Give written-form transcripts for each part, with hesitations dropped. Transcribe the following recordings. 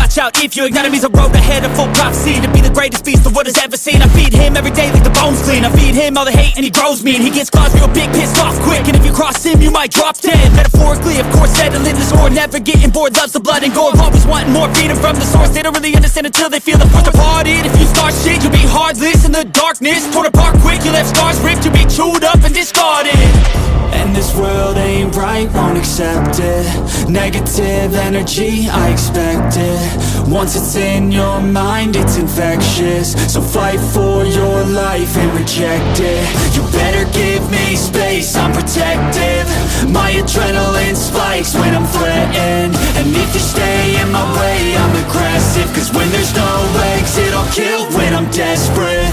watch out if your enemy's a road ahead of full prophecy. To be the greatest beast the world has ever seen. I feed him every day like the bones clean. I feed him all the hate and he grows me. And he gets claws real big, pissed off quick. And if you cross him you might drop dead. Metaphorically, of course, settling the score. Never getting bored, loves the blood and gore. Always wanting more, feeding from the source. They don't really understand until they feel the force departed. If you start shit, you'll be heartless in the darkness. Torn apart quick, you left scars ripped. You'll be chewed up and discarded. And this world ain't right, won't accept it. Negative energy, I expect it. Once it's in your mind, it's infectious. So fight for your life and reject it. You better give me space, I'm protective. My adrenaline spikes when I'm threatened. And if you stay in my way, I'm aggressive. Cause when there's no exit, I'll kill when I'm desperate.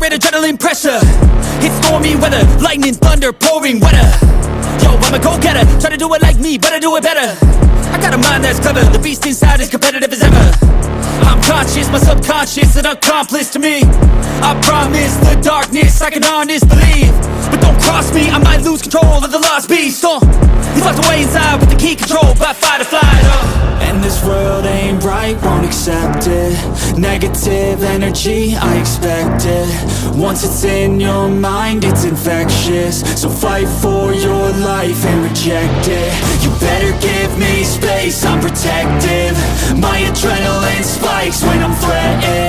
Adrenaline pressure, it's stormy weather, lightning, thunder, pouring weather. Yo, I'm a go-getter, try to do it like me, but I do it better. I got a mind that's clever, the beast inside is competitive as ever. I'm conscious, my subconscious an accomplice to me. I promise the darkness I can honest believe. But don't cross me, I might lose control of the lost beast. He's locked away inside with the key controlled by fight or flight. And this world ain't right, won't accept it. Negative energy, I expect it. Once it's in your mind, it's infectious. So fight for your life and reject it. You better give me space, I'm protective. My adrenaline spikes when I'm threatened.